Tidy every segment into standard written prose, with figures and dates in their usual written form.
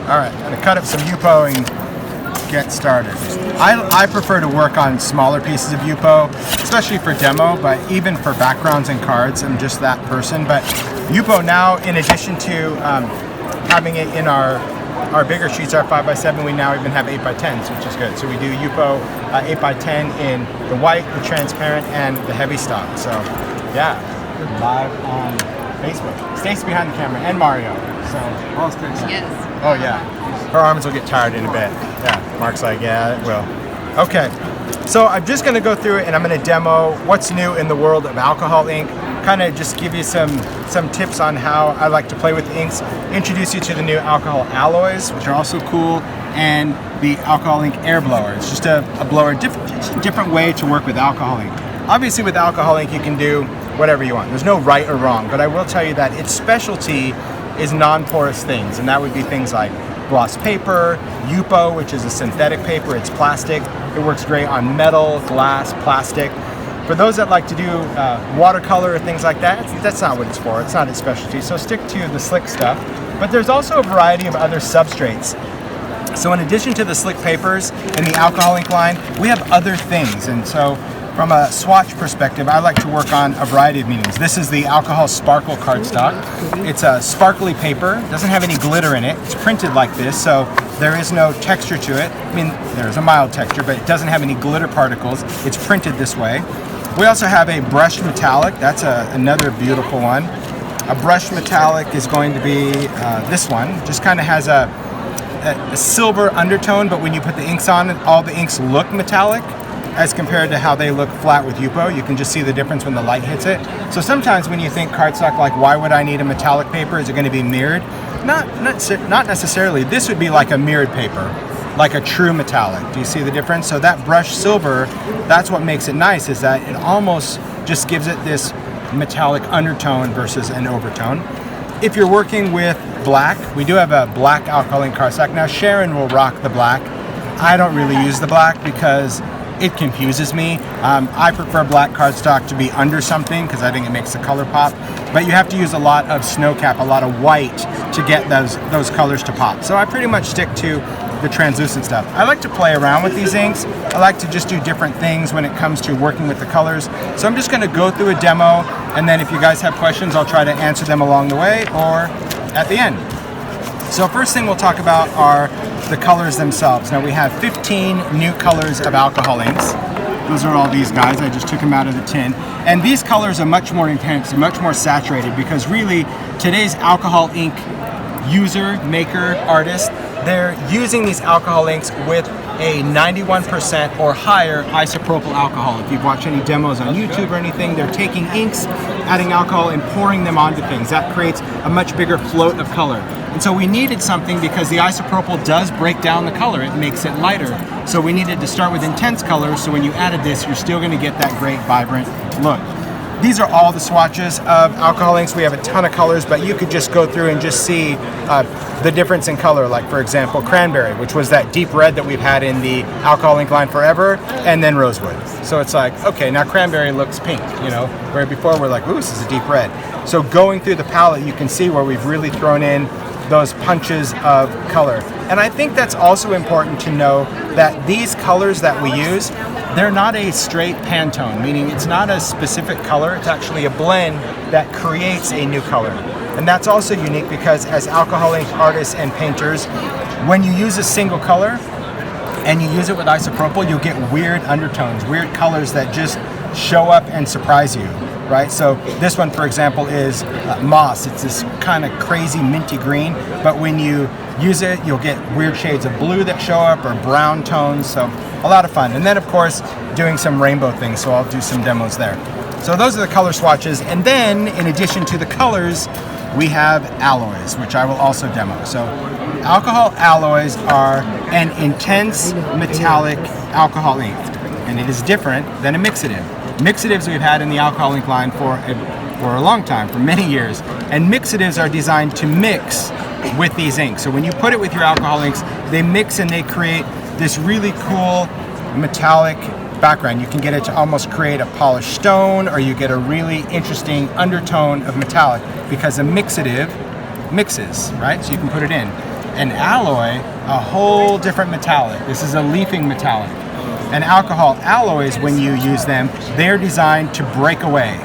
All right, I'm gonna cut up some Yupo and get started. I prefer to work on smaller pieces of Yupo, especially for demo, but even for backgrounds and cards, I'm just that person. But Yupo now, in addition to having it in our bigger sheets, our 5x7, we now even have 8x10s, which is good. So we do Yupo 8x10 in the white, the transparent, and the Heavystock. So yeah, live on Facebook. Stacy behind the camera, and Mario. So, oh, Stacy. Yes. Oh yeah, her arms will get tired in a bit. Yeah, Mark's like, yeah, it will. Okay, so I'm just gonna go through it and I'm gonna demo what's new in the world of alcohol ink, kind of just give you some tips on how I like to play with inks, introduce you to the new alcohol alloys, which are also cool, and the alcohol ink air blower. It's just a blower, different way to work with alcohol ink. Obviously with alcohol ink you can do whatever you want. There's no right or wrong, but I will tell you that its specialty is non-porous things, and that would be things like gloss paper, Yupo, which is a synthetic paper, it's plastic. It works great on metal, glass, plastic. For those that like to do watercolor or things like that, that's not what it's for. It's not its specialty, so stick to the slick stuff. But there's also a variety of other substrates. So in addition to the slick papers and the alcohol ink line, we have other things. And so from a swatch perspective, I like to work on a variety of mediums. This is the alcohol sparkle cardstock. It's a sparkly paper, doesn't have any glitter in it. It's printed like this, so there is no texture to it. I mean, there's a mild texture, but it doesn't have any glitter particles. It's printed this way. We also have a brushed metallic. That's another beautiful one. A brushed metallic is going to be this one. Just kind of has a silver undertone, but when you put the inks on it, all the inks look metallic as compared to how they look flat with Yupo. You can just see the difference when the light hits it. So sometimes when you think cardstock, like, why would I need a metallic paper? Is it going to be mirrored? Not necessarily. This would be like a mirrored paper, like a true metallic. Do you see the difference? So that brushed silver, that's what makes it nice, is that it almost just gives it this metallic undertone versus an overtone. If you're working with black, we do have a black alcohol ink cardstock. Now Sharon will rock the black. I don't really use the black because it confuses me. I prefer black cardstock to be under something because I think it makes the color pop. But you have to use a lot of snowcap, a lot of white to get those colors to pop. So I pretty much stick to the translucent stuff. I like to play around with these inks. I like to just do different things when it comes to working with the colors. So I'm just going to go through a demo, and then if you guys have questions, I'll try to answer them along the way or at the end. So first thing we'll talk about are the colors themselves. Now we have 15 new colors of alcohol inks. Those are all these guys. I just took them out of the tin. And these colors are much more intense and much more saturated because really today's alcohol ink user, maker, artist, they're using these alcohol inks with a 91% or higher isopropyl alcohol. If you've watched any demos on YouTube or anything, they're taking inks, adding alcohol, and pouring them onto things. That creates a much bigger float of color. And so we needed something because the isopropyl does break down the color. It makes it lighter. So we needed to start with intense colors, so when you added this, you're still going to get that great, vibrant look. These are all the swatches of alcohol inks. We have a ton of colors, but you could just go through and just see the difference in color. Like, for example, cranberry, which was that deep red that we've had in the alcohol ink line forever, and then rosewood. So it's like, okay, now cranberry looks pink, you know, where before we're like, ooh, this is a deep red. So going through the palette, you can see where we've really thrown in those punches of color. And I think that's also important to know that these colors that we use, they're not a straight Pantone, meaning it's not a specific color, it's actually a blend that creates a new color. And that's also unique because as alcohol ink artists and painters, when you use a single color and you use it with isopropyl, you'll get weird undertones, weird colors that just show up and surprise you, right? So this one, for example, is moss. It's this kind of crazy minty green, but when you use it, you'll get weird shades of blue that show up or brown tones, so a lot of fun. And then, of course, doing some rainbow things, so I'll do some demos there. So those are the color swatches, and then, in addition to the colors, we have alloys, which I will also demo. So alcohol alloys are an intense metallic alcohol ink, and it is different than a mixative. Mixatives we've had in the alcohol ink line for a long time, for many years, and mixatives are designed to mix with these inks. So when you put it with your alcohol inks, they mix and they create this really cool metallic background. You can get it to almost create a polished stone, or you get a really interesting undertone of metallic because a mixative mixes, right? So you can put it in. An alloy, a whole different metallic. This is a leafing metallic. And alcohol alloys, when you use them, they're designed to break away,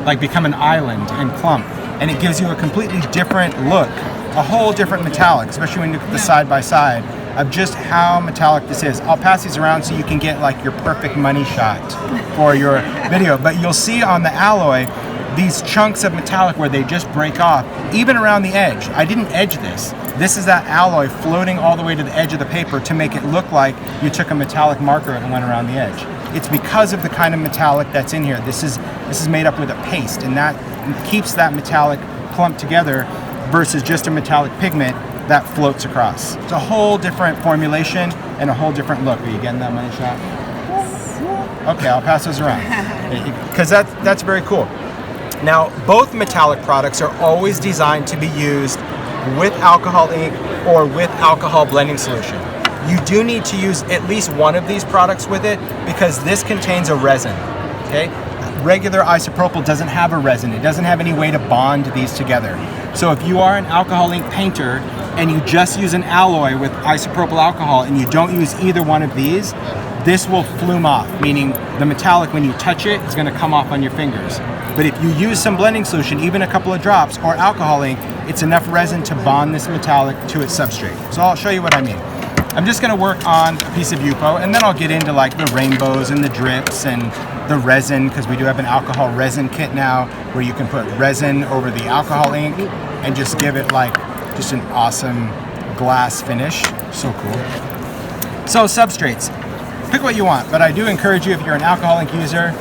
like become an island and clump. And it gives you a completely different look, a whole different metallic, especially when you look at the side by side of just how metallic this is. I'll pass these around so you can get like your perfect money shot for your video. But you'll see on the alloy, these chunks of metallic where they just break off, even around the edge. I didn't edge this. This is that alloy floating all the way to the edge of the paper to make it look like you took a metallic marker and went around the edge. It's because of the kind of metallic that's in here. This is made up with a paste, and that keeps that metallic clumped together versus just a metallic pigment that floats across. It's a whole different formulation and a whole different look. Are you getting that money shot? Okay, I'll pass those around because that's very cool. Now, both metallic products are always designed to be used with alcohol ink or with alcohol blending solution. You do need to use at least one of these products with it because this contains a resin, okay? Regular isopropyl doesn't have a resin. It doesn't have any way to bond these together. So if you are an alcohol ink painter and you just use an alloy with isopropyl alcohol and you don't use either one of these, this will flume off, meaning the metallic, when you touch it, is gonna come off on your fingers. But if you use some blending solution, even a couple of drops, or alcohol ink, it's enough resin to bond this metallic to its substrate. So I'll show you what I mean. I'm just gonna work on a piece of Yupo, and then I'll get into like the rainbows and the drips and the resin, because we do have an alcohol resin kit now, where you can put resin over the alcohol ink and just give it like just an awesome glass finish. So cool. So substrates, pick what you want, but I do encourage you, if you're an alcohol ink user,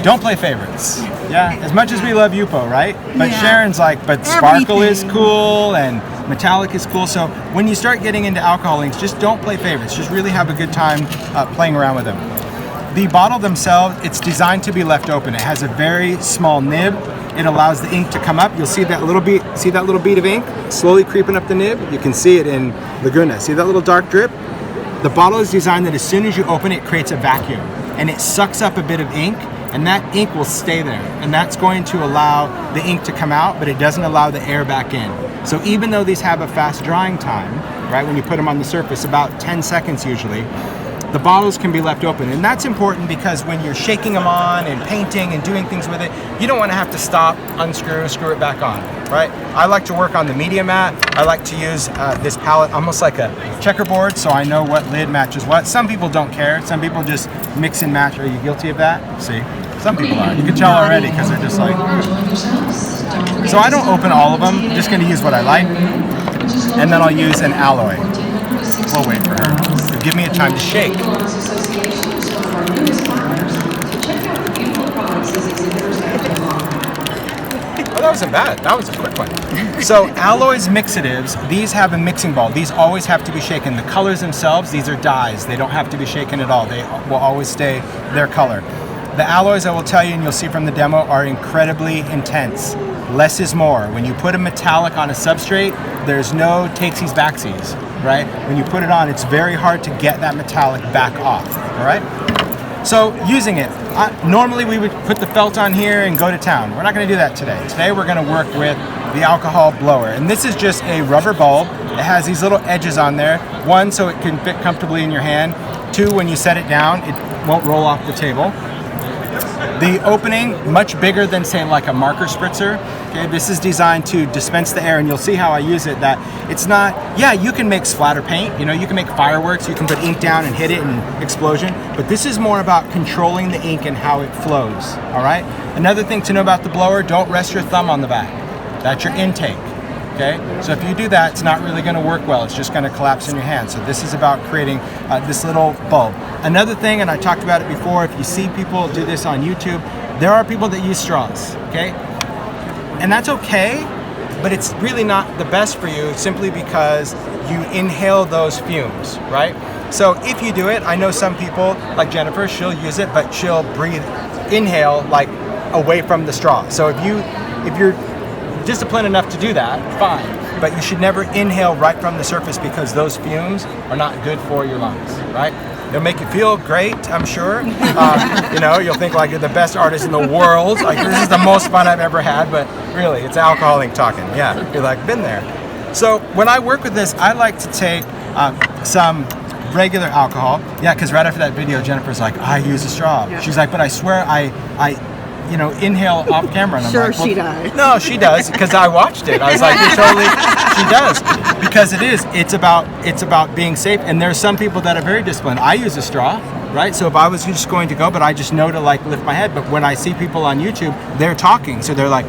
don't play favorites. Yeah, as much as we love Yupo, right? But yeah. Sharon's like, but sparkle is cool and metallic is cool. So when you start getting into alcohol inks, just don't play favorites. Just really have a good time playing around with them. The bottle themselves, it's designed to be left open. It has a very small nib. It allows the ink to come up. You'll see that little bead of ink slowly creeping up the nib? You can see it in Laguna. See that little dark drip? The bottle is designed that as soon as you open it, it creates a vacuum and it sucks up a bit of ink, and that ink will stay there, and that's going to allow the ink to come out, but it doesn't allow the air back in. So even though these have a fast drying time, right, when you put them on the surface, about 10 seconds usually, the bottles can be left open. And that's important because when you're shaking them on and painting and doing things with it, you don't want to have to stop, unscrew, screw it back on, right? I like to work on the media mat. I like to use this palette almost like a checkerboard, so I know what lid matches what. Some people don't care. Some people just mix and match. Are you guilty of that? See, some people are. You can tell already because they're just like... So I don't open all of them. I'm just going to use what I like. And then I'll use an alloy. We'll wait for her. So give me a time to shake. Oh, that wasn't bad. That was a quick one. So alloys, mixatives, these have a mixing ball. These always have to be shaken. The colors themselves, these are dyes. They don't have to be shaken at all. They will always stay their color. The alloys, I will tell you, and you'll see from the demo, are incredibly intense. Less is more. When you put a metallic on a substrate, there's no takesies backsies, right? When you put it on, it's very hard to get that metallic back off, all right? So using it, normally we would put the felt on here and go to town. We're not gonna do that today. Today we're gonna work with the alcohol blower. And this is just a rubber bulb. It has these little edges on there. One, so it can fit comfortably in your hand. Two, when you set it down, it won't roll off the table. The opening, much bigger than, say, like a marker spritzer. Okay, this is designed to dispense the air, and you'll see how I use it, that it's not, yeah, you can make splatter paint, you know, you can make fireworks, you can put ink down and hit it and explosion, but this is more about controlling the ink and how it flows, all right? Another thing to know about the blower, don't rest your thumb on the back. That's your intake. Okay? So if you do that, it's not really going to work well. It's just going to collapse in your hand. So this is about creating this little bulb. Another thing, and I talked about it before, if you see people do this on YouTube, there are people that use straws, okay? And that's okay, but it's really not the best for you simply because you inhale those fumes, right? So if you do it, I know some people, like Jennifer, she'll use it, but she'll inhale like away from the straw. So if you're disciplined enough to do that, fine. But you should never inhale right from the surface because those fumes are not good for your lungs, right? They'll make you feel great, I'm sure. You know, you'll think like you're the best artist in the world. Like, this is the most fun I've ever had, but really, it's alcohol ink talking. Yeah, you're like, been there. So when I work with this, I like to take some regular alcohol. Yeah, because right after that video, Jennifer's like, I use a straw. Yeah. She's like, but I swear I inhale off camera. And I'm sure, like, well, she does. No, she does, because I watched it. I was like, totally, she does. Because it's about being safe. And there's some people that are very disciplined. I use a straw, right? So if I was just going to go, but I just know to like lift my head. But when I see people on YouTube, they're talking. So they're like,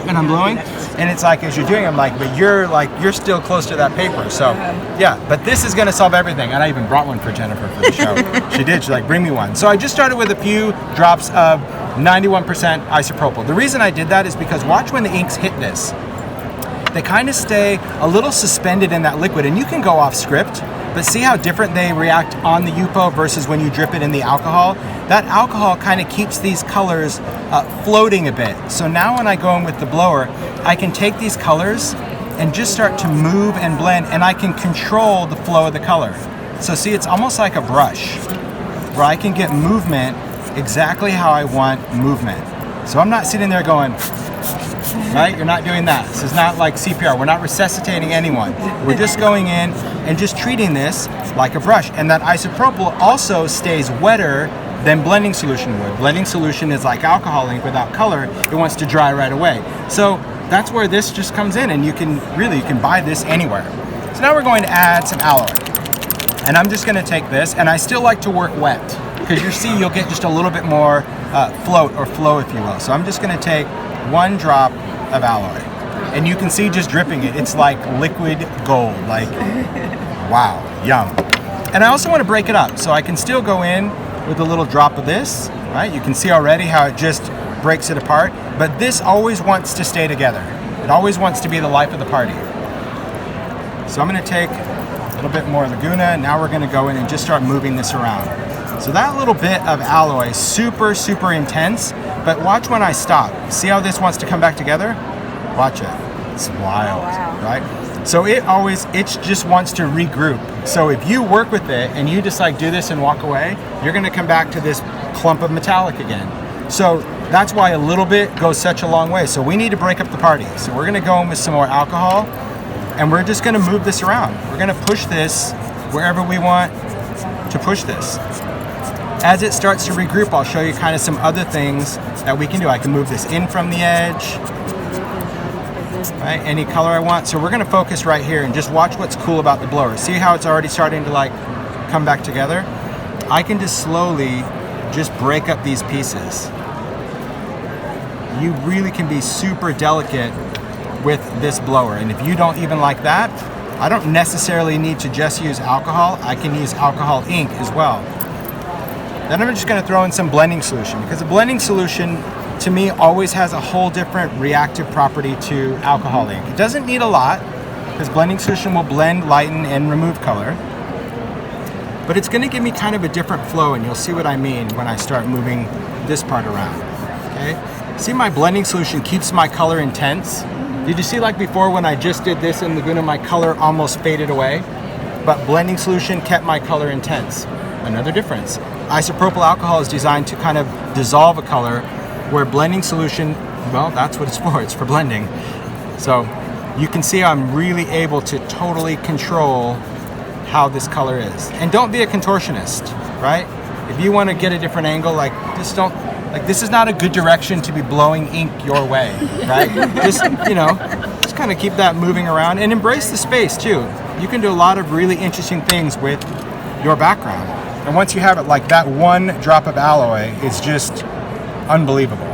and I'm blowing. And it's like, as you're doing, I'm like, but you're still close to that paper. So yeah, but this is gonna solve everything. And I even brought one for Jennifer for the show. She did, she's like, bring me one. So I just started with a few drops of 91% isopropyl. The reason I did that is because watch when the inks hit this. They kind of stay a little suspended in that liquid, and you can go off script, but see how different they react on the Yupo versus when you drip it in the alcohol? That alcohol kind of keeps these colors floating a bit. So now when I go in with the blower, I can take these colors and just start to move and blend, and I can control the flow of the color. So see, it's almost like a brush, where I can get movement exactly how I want movement. So I'm not sitting there going, right? You're not doing that. This is not like CPR. We're not resuscitating anyone. We're just going in and just treating this like a brush. And that isopropyl also stays wetter than blending solution would. Blending solution is like alcohol ink without color. It wants to dry right away. So that's where this just comes in, and you can buy this anywhere. So now we're going to add some alloy. And I'm just going to take this, and I still like to work wet, because you'll get just a little bit more flow, if you will. So I'm just going to take 1 drop of alloy, and you can see just dripping it. It's like liquid gold, like wow, yum. And I also want to break it up, so I can still go in with a little drop of this, right? You can see already how it just breaks it apart, but this always wants to stay together. It always wants to be the life of the party. So I'm going to take a little bit more Laguna. Now we're going to go in and just start moving this around. So that little bit of alloy is super, super intense, but watch when I stop. See how this wants to come back together? Watch it. It's wild, right? So it just wants to regroup. So if you work with it and you just like do this and walk away, you're gonna come back to this clump of metallic again. So that's why a little bit goes such a long way. So we need to break up the party. So we're gonna go in with some more alcohol, and we're just gonna move this around. We're gonna push this wherever we want to push this. As it starts to regroup, I'll show you kind of some other things that we can do. I can move this in from the edge, right? Any color I want. So we're gonna focus right here and just watch what's cool about the blower. See how it's already starting to like come back together? I can just slowly just break up these pieces. You really can be super delicate with this blower. And if you don't even like that, I don't necessarily need to just use alcohol. I can use alcohol ink as well. Then I'm just going to throw in some blending solution, because a blending solution to me always has a whole different reactive property to alcohol ink. It doesn't need a lot, because blending solution will blend, lighten, and remove color. But it's going to give me kind of a different flow, and you'll see what I mean when I start moving this part around. Okay? See, my blending solution keeps my color intense. Did you see like before when I just did this in Laguna, my color almost faded away? But blending solution kept my color intense. Another difference. Isopropyl alcohol is designed to kind of dissolve a color, where blending solution, well, that's what it's for. It's for blending. So you can see I'm really able to totally control how this color is. And don't be a contortionist, right? If you want to get a different angle, like just don't, like this is not a good direction to be blowing ink your way, right? Just, just kind of keep that moving around and embrace the space too. You can do a lot of really interesting things with your background. And once you have it, like that 1 drop of alloy is just unbelievable.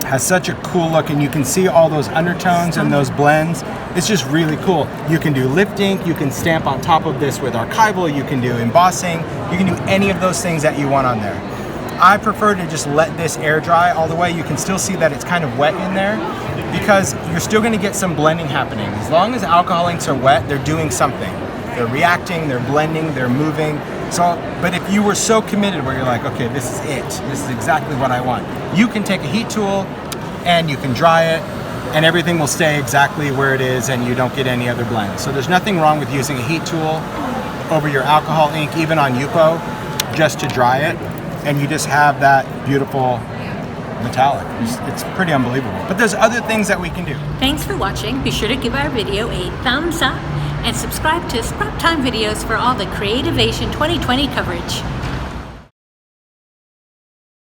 Has such a cool look, and you can see all those undertones and those blends. It's just really cool. You can do lift ink, you can stamp on top of this with archival, you can do embossing, you can do any of those things that you want on there. I prefer to just let this air dry all the way. You can still see that it's kind of wet in there, because you're still gonna get some blending happening. As long as alcohol inks are wet, they're doing something. They're reacting, they're blending, they're moving. So, but if you were so committed where you're like, okay, this is it, this is exactly what I want, you can take a heat tool and you can dry it, and everything will stay exactly where it is, and you don't get any other blend. So there's nothing wrong with using a heat tool over your alcohol ink, even on Yupo, just to dry it, and you just have that beautiful metallic. It's pretty unbelievable. But there's other things that we can do. Thanks for watching. Be sure to give our video a thumbs up and subscribe to Scrap Time videos for all the Creativation 2020 coverage.